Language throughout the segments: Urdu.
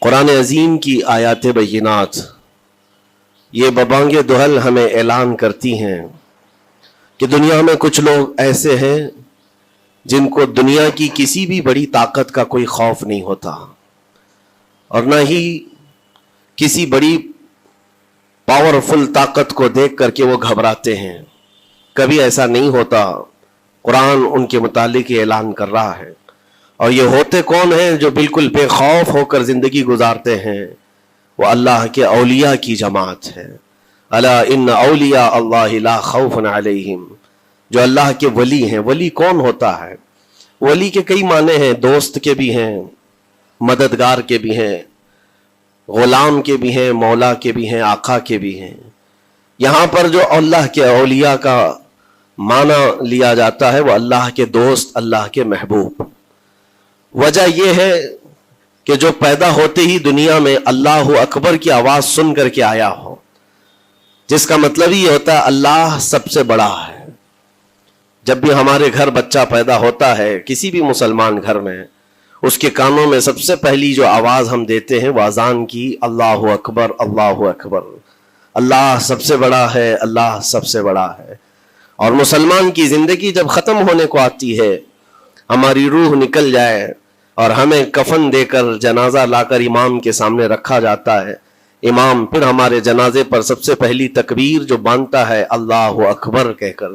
قرآن عظیم کی آیات بینات یہ ببانگ دہل ہمیں اعلان کرتی ہیں کہ دنیا میں کچھ لوگ ایسے ہیں جن کو دنیا کی کسی بھی بڑی طاقت کا کوئی خوف نہیں ہوتا اور نہ ہی کسی بڑی پاورفل طاقت کو دیکھ کر کے وہ گھبراتے ہیں. کبھی ایسا نہیں ہوتا. قرآن ان کے متعلق اعلان کر رہا ہے. اور یہ ہوتے کون ہیں جو بالکل بے خوف ہو کر زندگی گزارتے ہیں؟ وہ اللہ کے اولیاء کی جماعت ہے. الا ان اولیاء اللہ لا خوف علیہم. جو اللہ کے ولی ہیں. ولی کون ہوتا ہے؟ ولی کے کئی معنی ہیں. دوست کے بھی ہیں, مددگار کے بھی ہیں, غلام کے بھی ہیں, مولا کے بھی ہیں, آقا کے بھی ہیں. یہاں پر جو اللہ کے اولیاء کا معنی لیا جاتا ہے وہ اللہ کے دوست, اللہ کے محبوب. وجہ یہ ہے کہ جو پیدا ہوتے ہی دنیا میں اللہ اکبر کی آواز سن کر کے آیا ہو, جس کا مطلب یہ ہوتا ہے اللہ سب سے بڑا ہے. جب بھی ہمارے گھر بچہ پیدا ہوتا ہے, کسی بھی مسلمان گھر میں, اس کے کانوں میں سب سے پہلی جو آواز ہم دیتے ہیں وہ اذان کی, اللہ اکبر اللہ اکبر. اللہ سب سے بڑا ہے, اللہ سب سے بڑا ہے. اور مسلمان کی زندگی جب ختم ہونے کو آتی ہے, ہماری روح نکل جائے اور ہمیں کفن دے کر جنازہ لا کر امام کے سامنے رکھا جاتا ہے, امام پھر ہمارے جنازے پر سب سے پہلی تکبیر جو باندھتا ہے اللہ اکبر کہہ کر,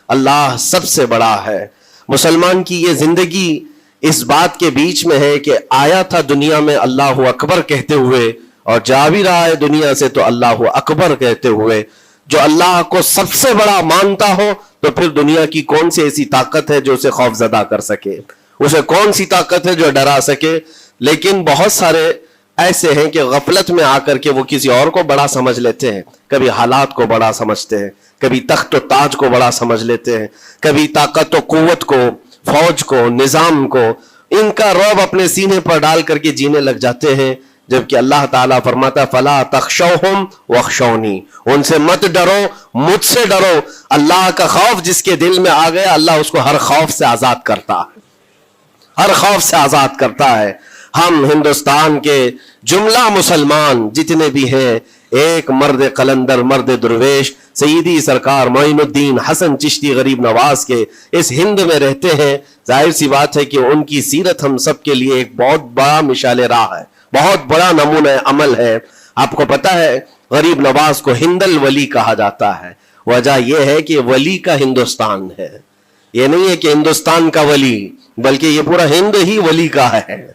اللہ سب سے بڑا ہے. مسلمان کی یہ زندگی اس بات کے بیچ میں ہے کہ آیا تھا دنیا میں اللہ اکبر کہتے ہوئے اور جا بھی رہا ہے دنیا سے تو اللہ اکبر کہتے ہوئے. جو اللہ کو سب سے بڑا مانتا ہو تو پھر دنیا کی کون سی ایسی طاقت ہے جو اسے خوف زدہ کر سکے, اسے کون سی طاقت ہے جو ڈرا سکے. لیکن بہت سارے ایسے ہیں کہ غفلت میں آ کر کے وہ کسی اور کو بڑا سمجھ لیتے ہیں. کبھی حالات کو بڑا سمجھتے ہیں, کبھی تخت و تاج کو بڑا سمجھ لیتے ہیں, کبھی طاقت و قوت کو, فوج کو, نظام کو, ان کا رعب اپنے سینے پر ڈال کر کے جینے لگ جاتے ہیں. جبکہ اللہ تعالیٰ فرماتا ہے فلا تخشوہم واخشونی, ان سے مت ڈرو, مجھ سے ڈرو. اللہ کا خوف جس کے دل میں آ گیا اللہ اس کو ہر خوف سے آزاد کرتا ہے, ہر خوف سے آزاد کرتا ہے. ہم ہندوستان کے جملہ مسلمان جتنے بھی ہیں, ایک مرد قلندر, مرد درویش, سیدی سرکار معین الدین حسن چشتی غریب نواز کے اس ہند میں رہتے ہیں. ظاہر سی بات ہے کہ ان کی سیرت ہم سب کے لیے ایک بہت بڑا مشعل راہ ہے, بہت بڑا نمونہ عمل ہے. آپ کو پتا ہے غریب نواز کو ہند الولی کہا جاتا ہے. وجہ یہ ہے کہ ولی کا ہندوستان ہے. یہ نہیں ہے کہ ہندوستان کا ولی, بلکہ یہ پورا ہند ہی ولی کا ہے.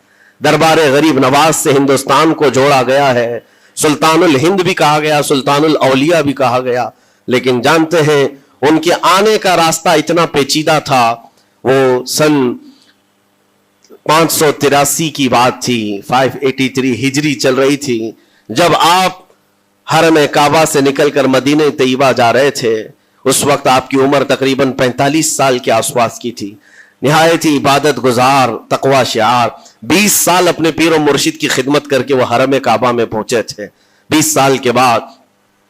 دربار غریب نواز سے ہندوستان کو جوڑا گیا ہے. سلطان الہند بھی کہا گیا, سلطان الاولیاء بھی کہا گیا. لیکن جانتے ہیں ان کے آنے کا راستہ اتنا پیچیدہ تھا. وہ سن 583 کی بات تھی, 583 ہجری چل رہی تھی, جب آپ حرم کعبہ سے نکل کر مدینہ طیبہ جا رہے تھے. اس وقت آپ کی عمر تقریباً 45 سال کے آس پاس کی تھی. نہایت ہی عبادت گزار, تقوی شعار, 20 سال اپنے پیر و مرشد کی خدمت کر کے وہ حرم کعبہ میں پہنچے تھے. 20 سال کے بعد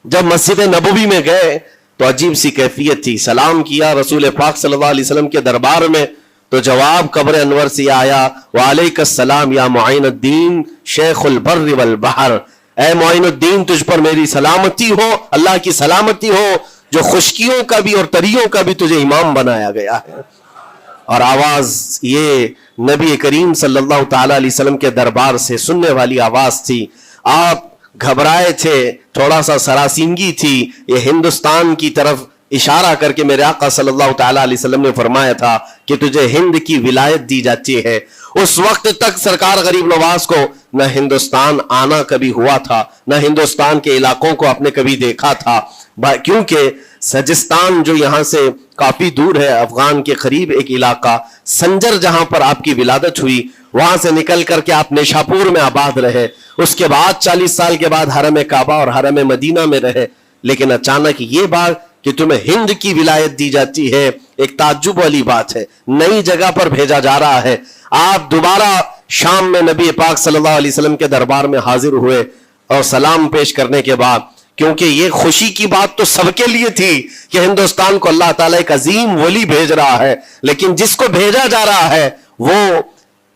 جب مسجد نبوی میں گئے تو عجیب سی کیفیت تھی. سلام کیا رسول پاک صلی اللہ علیہ وسلم کے دربار میں تو جواب قبر انور سے آیا, وعلیک السلام یا معین الدین شیخ البر والبحر. اے معین الدین تجھ پر میری سلامتی ہو, اللہ کی سلامتی ہو, جو خشکیوں کا بھی اور تریوں کا بھی تجھے امام بنایا گیا ہے. اور آواز یہ نبی کریم صلی اللہ تعالی علیہ وسلم کے دربار سے سننے والی آواز تھی. آپ گھبرائے تھے, تھوڑا سا سراسیمگی تھی. یہ ہندوستان کی طرف اشارہ کر کے میرے آقا صلی اللہ تعالی علیہ وسلم نے فرمایا تھا کہ تجھے ہند کی ولایت دی جاتی ہے. اس وقت تک سرکار غریب نواز کو نہ ہندوستان آنا کبھی ہوا تھا, نہ ہندوستان کے علاقوں کو آپ نے کبھی دیکھا تھا, کیونکہ سجستان جو یہاں سے کافی دور ہے, افغان کے قریب ایک علاقہ سنجر جہاں پر آپ کی ولادت ہوئی, وہاں سے نکل کر کے آپ نیشاپور میں آباد رہے. اس کے بعد 40 سال کے بعد حرم کعبہ اور حرم مدینہ میں رہے. لیکن اچانک یہ بات کہ تمہیں ہند کی ولایت دی جاتی ہے, ایک تعجب والی بات ہے. نئی جگہ پر بھیجا جا رہا ہے. آپ دوبارہ شام میں نبی پاک صلی اللہ علیہ وسلم کے دربار میں حاضر ہوئے اور سلام پیش کرنے کے بعد, کیونکہ یہ خوشی کی بات تو سب کے لیے تھی کہ ہندوستان کو اللہ تعالیٰ ایک عظیم ولی بھیج رہا ہے, لیکن جس کو بھیجا جا رہا ہے وہ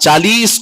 40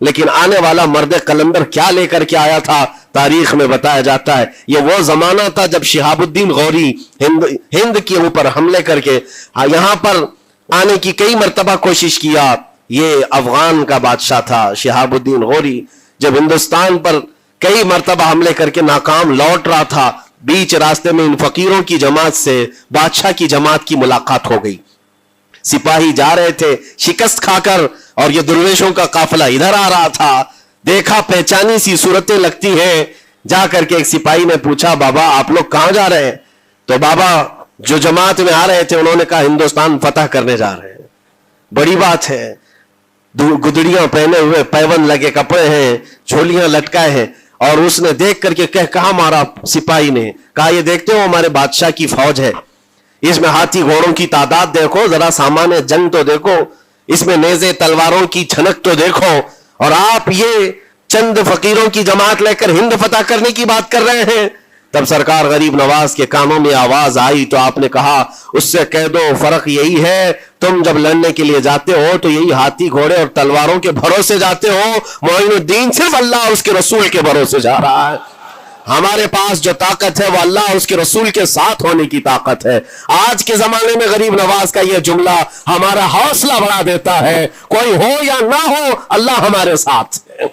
لیکن آنے والا مرد قلندر کیا لے کر کے آیا تھا تاریخ میں بتایا جاتا ہے. یہ وہ زمانہ تھا جب شہاب الدین غوری ہند کے اوپر حملے کر کے یہاں پر آنے کی کئی مرتبہ کوشش کیا. یہ افغان کا بادشاہ تھا شہاب الدین غوری. جب ہندوستان پر کئی مرتبہ حملے کر کے ناکام لوٹ رہا تھا, بیچ راستے میں ان فقیروں کی جماعت سے بادشاہ کی جماعت کی ملاقات ہو گئی. سپاہی جا رہے تھے شکست کھا کر, اور یہ درویشوں کا قافلہ ادھر آ رہا تھا. دیکھا پہچانی سی صورتیں لگتی ہیں. جا کر کے ایک سپاہی نے پوچھا, بابا آپ لوگ کہاں جا رہے ہیں؟ تو بابا جو جماعت میں آ رہے تھے انہوں نے کہا ہندوستان فتح کرنے جا رہے ہیں. بڑی بات ہے. گدڑیاں پہنے ہوئے, پیون لگے کپڑے ہیں, جھولیاں لٹکائے ہیں. اور اس نے دیکھ کر کے کہا مارا سپاہی نے, کہا یہ دیکھتے ہو ہمارے بادشاہ کی فوج ہے, اس میں ہاتھی گھوڑوں کی تعداد دیکھو, ذرا سامان جنگ تو دیکھو, اس میں نیزے تلواروں کی چھنک تو دیکھو, اور آپ یہ چند فقیروں کی جماعت لے کر ہند فتح کرنے کی بات کر رہے ہیں. تب سرکار غریب نواز کے کانوں میں آواز آئی تو آپ نے کہا اس سے کہہ دو فرق یہی ہے, تم جب لڑنے کے لیے جاتے ہو تو یہی ہاتھی گھوڑے اور تلواروں کے بھروسے جاتے ہو, معین الدین صرف اللہ اور اس کے رسول کے بھروسے جا رہا ہے. ہمارے پاس جو طاقت ہے وہ اللہ اور اس کے رسول کے ساتھ ہونے کی طاقت ہے. آج کے زمانے میں غریب نواز کا یہ جملہ ہمارا حوصلہ بڑھا دیتا ہے. کوئی ہو یا نہ ہو, اللہ ہمارے ساتھ ہے,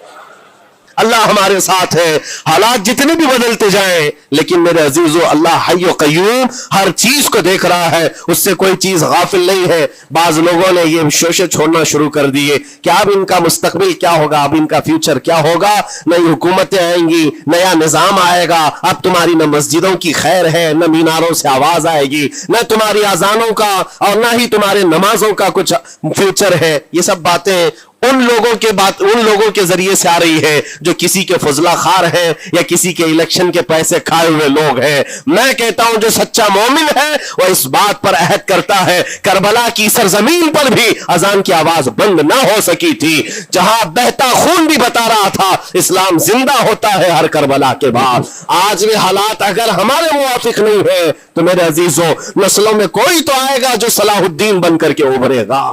اللہ ہمارے ساتھ ہے. حالات جتنے بھی بدلتے جائیں, لیکن میرے عزیزو اللہ حی و قیوم ہر چیز کو دیکھ رہا ہے, اس سے کوئی چیز غافل نہیں ہے. بعض لوگوں نے یہ شوشے چھوڑنا شروع کر دیے کہ اب ان کا مستقبل کیا ہوگا, اب ان کا فیوچر کیا ہوگا, نئی حکومتیں آئیں گی, نیا نظام آئے گا, اب تمہاری نہ مسجدوں کی خیر ہے, نہ میناروں سے آواز آئے گی, نہ تمہاری اذانوں کا اور نہ ہی تمہارے نمازوں کا کچھ فیوچر ہے. یہ سب باتیں ان لوگوں کے ذریعے سے آ رہی ہے جو کسی کے فضلہ خار ہیں یا کسی کے الیکشن کے پیسے کھائے ہوئے لوگ ہیں. میں کہتا ہوں جو سچا مومن ہے وہ اس بات پر عہد کرتا ہے, کربلا کی سرزمین پر بھی اذان کی آواز بند نہ ہو سکی تھی, جہاں بہتا خون بھی بتا رہا تھا اسلام زندہ ہوتا ہے ہر کربلا کے بعد. آج بھی حالات اگر ہمارے موافق نہیں ہے تو میرے عزیزوں نسلوں میں کوئی تو آئے گا جو صلاح الدین بن کر کے ابھرے گا,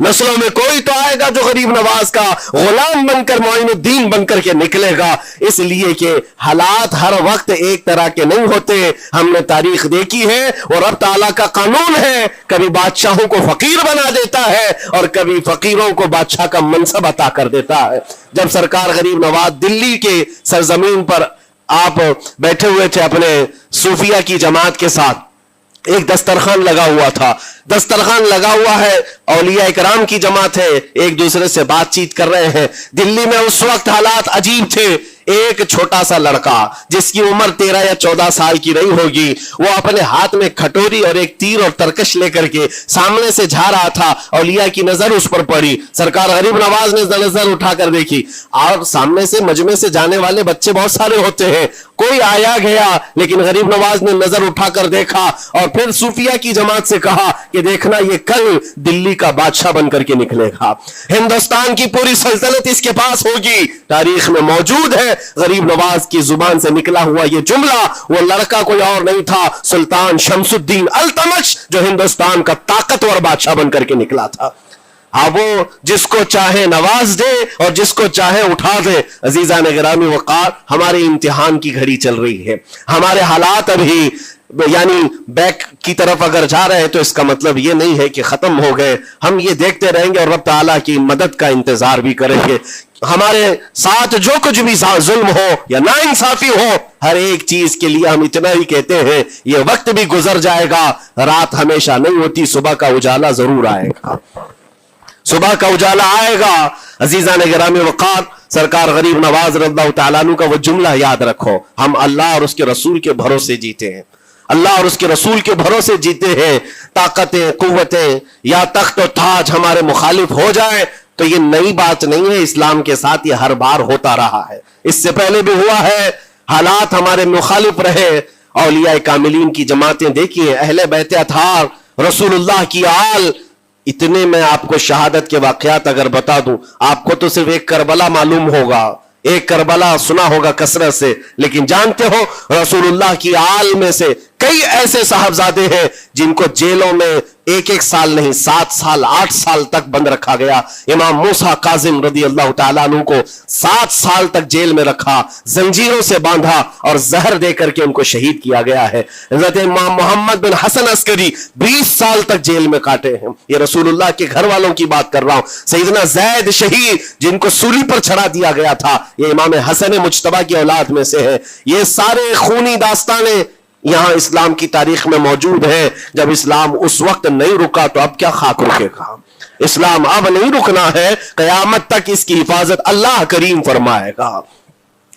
نسلوں میں کوئی تو آئے گا جو غریب نواز کا غلام بن کر معین الدین بن کر کے نکلے گا. اس لیے کہ حالات ہر وقت ایک طرح کے نہیں ہوتے. ہم نے تاریخ دیکھی ہے اور رب تعالیٰ کا قانون ہے, کبھی بادشاہوں کو فقیر بنا دیتا ہے اور کبھی فقیروں کو بادشاہ کا منصب عطا کر دیتا ہے. جب سرکار غریب نواز دلی کے سرزمین پر آپ بیٹھے ہوئے تھے اپنے صوفیہ کی جماعت کے ساتھ, ایک دسترخوان لگا ہوا تھا, دسترخوان لگا ہوا ہے, اولیاء اکرام کی جماعت ہے, ایک دوسرے سے بات چیت کر رہے ہیں. دلی میں اس وقت حالات عجیب تھے. ایک چھوٹا سا لڑکا جس کی عمر 13 یا 14 سال کی رہی ہوگی, وہ اپنے ہاتھ میں کھٹوری اور ایک تیر اور ترکش لے کر کے سامنے سے جا رہا تھا. اولیاء کی نظر اس پر پڑی, سرکار غریب نواز نے نظر اٹھا کر دیکھی, اور سامنے سے مجمع سے جانے والے بچے بہت سارے ہوتے ہیں, کوئی آیا گیا, لیکن غریب نواز نے نظر اٹھا کر دیکھا اور پھر صوفیہ کی جماعت سے کہا کہ دیکھنا یہ کل دلی کا بادشاہ بن کر کے نکلے گا, ہندوستان کی پوری سلطنت اس کے پاس ہوگی. تاریخ میں موجود ہے غریب نواز کی زبان سے نکلا ہوا یہ جملہ. وہ لڑکا کوئی اور نہیں تھا, سلطان شمس الدین التمش, جو ہندوستان کا طاقتور بادشاہ بن کر کے نکلا تھا. وہ جس کو چاہے نواز دے اور جس کو چاہے اٹھا دے. عزیزان گرامی وقار, ہمارے امتحان کی گھڑی چل رہی ہے. ہمارے حالات ابھی یعنی بیک کی طرف اگر جا رہے ہیں تو اس کا مطلب یہ نہیں ہے کہ ختم ہو گئے. ہم یہ دیکھتے رہیں گے اور رب تعالیٰ کی مدد کا انتظار بھی کریں گے. ہمارے ساتھ جو کچھ بھی ظلم ہو یا ناانصافی ہو, ہر ایک چیز کے لیے ہم اتنا ہی کہتے ہیں یہ وقت بھی گزر جائے گا, رات ہمیشہ نہیں ہوتی, صبح کا اجالا ضرور آئے گا, صبح کا اجالا آئے گا. عزیزان گرامی وقار, سرکار غریب نواز رضی اللہ تعالیٰ عنہ کا وہ جملہ یاد رکھو, ہم اللہ اور اس کے رسول کے بھروسے جیتے ہیں, اللہ اور اس کے رسول کے بھروسے جیتے ہیں. طاقتیں قوتیں یا تخت و تاج ہمارے مخالف ہو جائے تو یہ نئی بات نہیں ہے, اسلام کے ساتھ یہ ہر بار ہوتا رہا ہے, اس سے پہلے بھی ہوا ہے. حالات ہمارے مخالف رہے. اولیاء کاملین کی جماعتیں دیکھیے, اہل بیت اطہار, رسول اللہ کی آل, اتنے میں آپ کو شہادت کے واقعات اگر بتا دوں, آپ کو تو صرف ایک کربلا معلوم ہوگا, ایک کربلا سنا ہوگا کثرت سے, لیکن جانتے ہو رسول اللہ کی آل میں سے کئی ایسے صاحبزادے ہیں جن کو جیلوں میں 1 سال نہیں 7 سال 8 سال تک بند رکھا گیا. امام موسیٰ کاظم رضی اللہ تعالیٰ عنہ کو 7 سال تک جیل میں رکھا, زنجیروں سے باندھا اور زہر دے کر کے ان کو شہید کیا گیا ہے. حضرت امام محمد بن حسن عسکری 20 سال تک جیل میں کاٹے ہیں. یہ رسول اللہ کے گھر والوں کی بات کر رہا ہوں. سیدنا زید شہید جن کو سولی پر چڑھا دیا گیا تھا, یہ امام حسن مجتبیٰ کی اولاد میں سے ہے. یہ سارے خونی داستانیں یہاں اسلام کی تاریخ میں موجود ہے. جب اسلام اس وقت نہیں رکا تو اب کیا خاک رکے گا؟ اسلام اب نہیں رکنا ہے, قیامت تک اس کی حفاظت اللہ کریم فرمائے گا.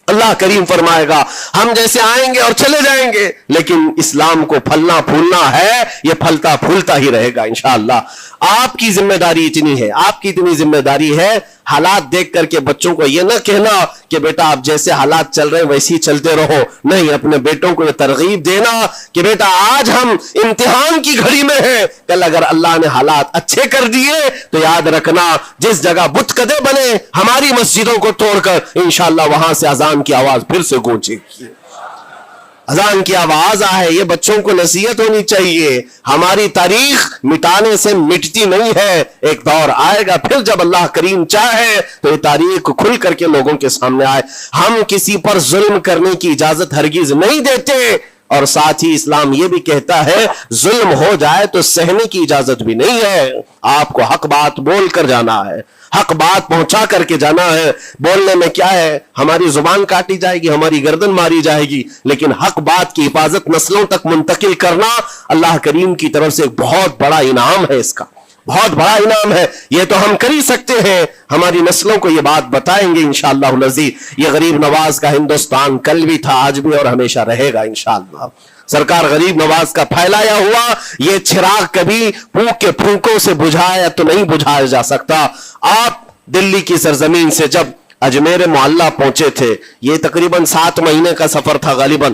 اللہ کریم فرمائے گا. ہم جیسے آئیں گے اور چلے جائیں گے, لیکن اسلام کو پھلنا پھولنا ہے, یہ پھلتا پھولتا ہی رہے گا انشاءاللہ. آپ کی ذمہ داری اتنی ہے, آپ کی اتنی ذمہ داری ہے, حالات دیکھ کر کے بچوں کو یہ نہ کہنا کہ بیٹا آپ جیسے حالات چل رہے ہیں ویسے ہی چلتے رہو. نہیں, اپنے بیٹوں کو یہ ترغیب دینا کہ بیٹا آج ہم امتحان کی گھڑی میں ہیں, کل اگر اللہ نے حالات اچھے کر دیے تو یاد رکھنا جس جگہ بت کدے بنے ہماری مسجدوں کو توڑ کر انشاءاللہ وہاں سے اذان کی آواز پھر سے گونجے گی. اذان کی آواز آئے, یہ بچوں کو نصیحت ہونی چاہیے. ہماری تاریخ مٹانے سے مٹتی نہیں ہے, ایک دور آئے گا پھر جب اللہ کریم چاہے تو یہ تاریخ کھل کر کے لوگوں کے سامنے آئے. ہم کسی پر ظلم کرنے کی اجازت ہرگز نہیں دیتے, اور ساتھ ہی اسلام یہ بھی کہتا ہے ظلم ہو جائے تو سہنے کی اجازت بھی نہیں ہے. آپ کو حق بات بول کر جانا ہے, حق بات پہنچا کر کے جانا ہے. بولنے میں کیا ہے, ہماری زبان کاٹی جائے گی, ہماری گردن ماری جائے گی, لیکن حق بات کی حفاظت نسلوں تک منتقل کرنا اللہ کریم کی طرف سے ایک بہت بڑا انعام ہے. اس کا بہت بڑا انعام ہے. یہ تو ہم کر ہی سکتے ہیں, ہماری نسلوں کو یہ بات بتائیں گے انشاءاللہ العزیز. یہ غریب نواز کا ہندوستان کل بھی تھا, آج بھی اور ہمیشہ رہے گا انشاءاللہ. سرکار غریب نواز کا پھیلایا ہوا یہ چراغ کبھی پھونک کے پھونکوں سے بجھایا تو نہیں بجھایا جا سکتا. آپ دلی کی سرزمین سے جب اجمیر معلیٰ پہنچے تھے, یہ تقریباً 7 مہینے کا سفر تھا غالباً.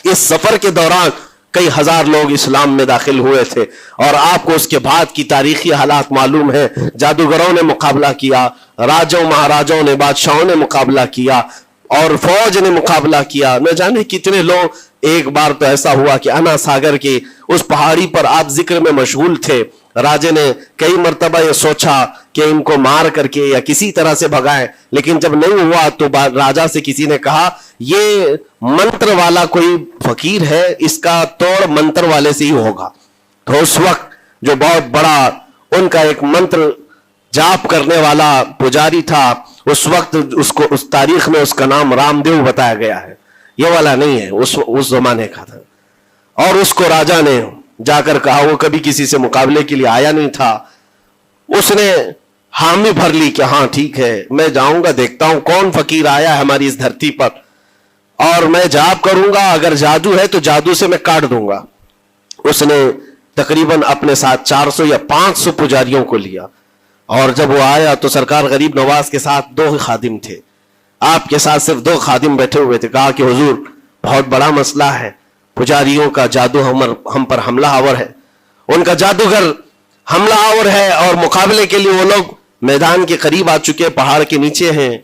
اس سفر کے دوران کئی ہزار لوگ اسلام میں داخل ہوئے تھے, اور آپ کو اس کے بعد کی تاریخی حالات معلوم ہے. جادوگروں نے مقابلہ کیا, راجوں مہاراجوں نے, بادشاہوں نے مقابلہ کیا, اور فوج نے مقابلہ کیا, نہ جانے کتنے لوگ. ایک بار تو ایسا ہوا کہ انا ساگر کی اس پہاڑی پر آپ ذکر میں مشغول تھے. راجے نے کئی مرتبہ یہ سوچا کہ ان کو مار کر کے یا کسی طرح سے بھگائیں, لیکن جب نہیں ہوا تو راجا سے کسی نے کہا یہ منتر والا کوئی فقیر ہے, اس کا توڑ منتر والے سے ہی ہوگا. تو اس وقت جو بہت بڑا ان کا ایک منتر جاپ کرنے والا پجاری تھا, اس وقت اس تاریخ میں اس کا نام رام دیو بتایا گیا ہے, یہ والا نہیں ہے, اس زمانے کا تھا. اور اس کو راجا نے جا کر کہا, وہ کبھی کسی سے مقابلے کے لیے آیا نہیں تھا, اس نے حامی بھر لی کہ ہاں ٹھیک ہے میں جاؤں گا, دیکھتا ہوں کون فقیر آیا ہے ہماری اس دھرتی پر, اور میں جاپ کروں گا, اگر جادو ہے تو جادو سے میں کاٹ دوں گا. اس نے تقریباً اپنے ساتھ 400 یا 500 پجاریوں کو لیا, اور جب وہ آیا تو سرکار غریب نواز کے ساتھ 2 خادم تھے, آپ کے ساتھ صرف 2 خادم بیٹھے ہوئے تھے. کہا کہ حضور بہت بڑا مسئلہ ہے, پجاریوں کا جادو ہم پر حملہ آور ہے, ان کا جادوگر حملہ آور ہے, اور مقابلے کے لیے وہ لوگ میدان کے قریب آ چکے, پہاڑ کے نیچے ہیں,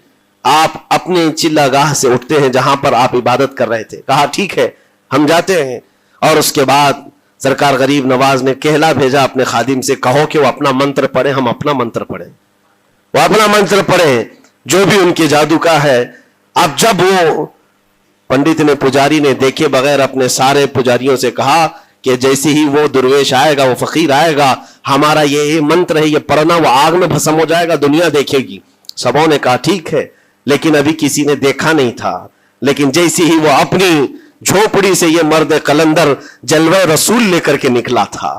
آپ اپنی چلا گاہ سے اٹھتے ہیں جہاں پر آپ عبادت کر رہے تھے. کہا ٹھیک ہے ہم جاتے ہیں. اور اس کے بعد سرکار غریب نواز نے کہلا بھیجا اپنے خادم سے, کہو کہ وہ اپنا منتر پڑھیں, ہم اپنا منتر پڑھیں. وہ اپنا منتر پڑھیں جو بھی ان کے جادو کا ہے. اب جب وہ پنڈت نے, پجاری نے دیکھے بغیر اپنے سارے پجاریوں سے کہا کہ جیسے ہی وہ درویش آئے گا, وہ فقیر آئے گا, ہمارا یہ منتر ہے, یہ پڑھنا, وہ آگ میں بھسم ہو جائے گا, دنیا دیکھے گی. سبوں نے کہا ٹھیک ہے, لیکن ابھی کسی نے دیکھا نہیں تھا. لیکن جیسے ہی وہ اپنی جھوپڑی سے یہ مرد قلندر جلوہ رسول لے کر کے نکلا تھا,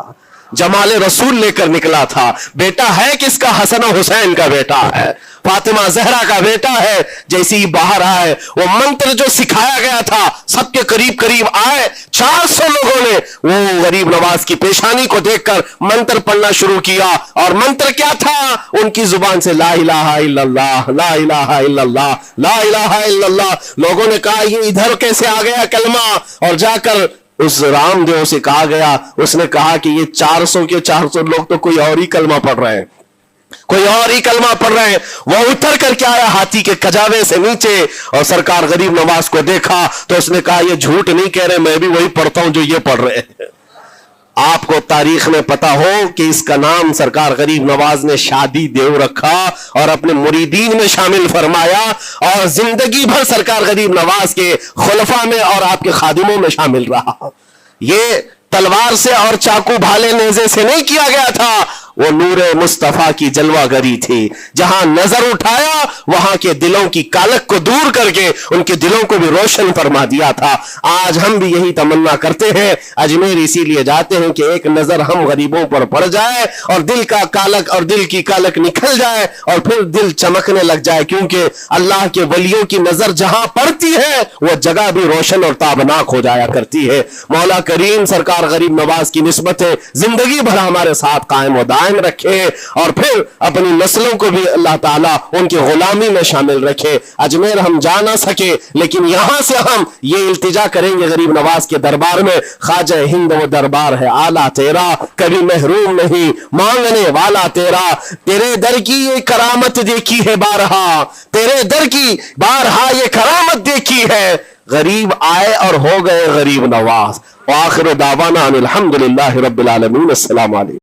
جمال رسول لے کر نکلا تھا. بیٹا ہے کس کا؟ حسن و حسین کا بیٹا ہے, فاطمہ زہرا کا بیٹا ہے. جیسے ہی باہر آئے, وہ منتر جو سکھایا گیا تھا سب کے قریب قریب آئے. 400 لوگوں نے وہ غریب نواز کی پیشانی کو دیکھ کر منتر پڑھنا شروع کیا. اور منتر کیا تھا؟ ان کی زبان سے لا الہ الا اللہ, لا الہ الا اللہ, لا الہ الا اللہ. لوگوں نے کہا یہ ادھر کیسے آ گیا کلمہ؟ اور جا کر اس رام دیو سے کہا گیا, اس نے کہا کہ یہ 400 کے 400 لوگ تو کوئی اور ہی کلمہ پڑھ رہے ہیں. کوئی اور ہی کلمہ پڑھ رہے ہیں. وہ اتر کر کے آیا ہاتھی کے کجاوے سے نیچے اور سرکار غریب نواز کو دیکھا تو اس نے کہا یہ جھوٹ نہیں کہہ رہے, میں بھی وہی پڑھتا ہوں جو یہ پڑھ رہے ہیں. آپ کو تاریخ میں پتا ہو کہ اس کا نام سرکار غریب نواز نے شادی دیو رکھا اور اپنے مریدین میں شامل فرمایا اور زندگی بھر سرکار غریب نواز کے خلفاء میں اور آپ کے خادموں میں شامل رہا. یہ تلوار سے اور چاقو بھالے نیزے سے نہیں کیا گیا تھا, وہ نور مصطفیٰ کی جلوہ گری تھی. جہاں نظر اٹھایا وہاں کے دلوں کی کالک کو دور کر کے ان کے دلوں کو بھی روشن فرما دیا تھا. آج ہم بھی یہی تمنا کرتے ہیں, اجمیر اسی لیے جاتے ہیں کہ ایک نظر ہم غریبوں پر پڑ جائے اور دل کا کالک اور دل کی کالک نکل جائے اور پھر دل چمکنے لگ جائے, کیونکہ اللہ کے ولیوں کی نظر جہاں پڑتی ہے وہ جگہ بھی روشن اور تابناک ہو جایا کرتی ہے. مولا کریم سرکار غریب نواز کی نسبتیں زندگی بھر ہمارے ساتھ قائم و دائم رکھے اور پھر اپنی نسلوں کو بھی اللہ تعالیٰ ان کی غلامی میں شامل رکھے. اجمیر ہم جا نہ سکے لیکن یہاں سے ہم یہ التجا کریں گے غریب نواز کے دربار میں, خواجہ ہند وہ دربار ہے آلہ تیرا, کبھی محروم نہیں مانگنے والا تیرا. تیرے در کی یہ کرامت دیکھی ہے بارہا, تیرے در کی بارہا یہ کرامت دیکھی ہے. غریب آئے اور ہو گئے غریب نواز. وآخر دعوانا ان الحمدللہ رب العالمین. السلام علیکم.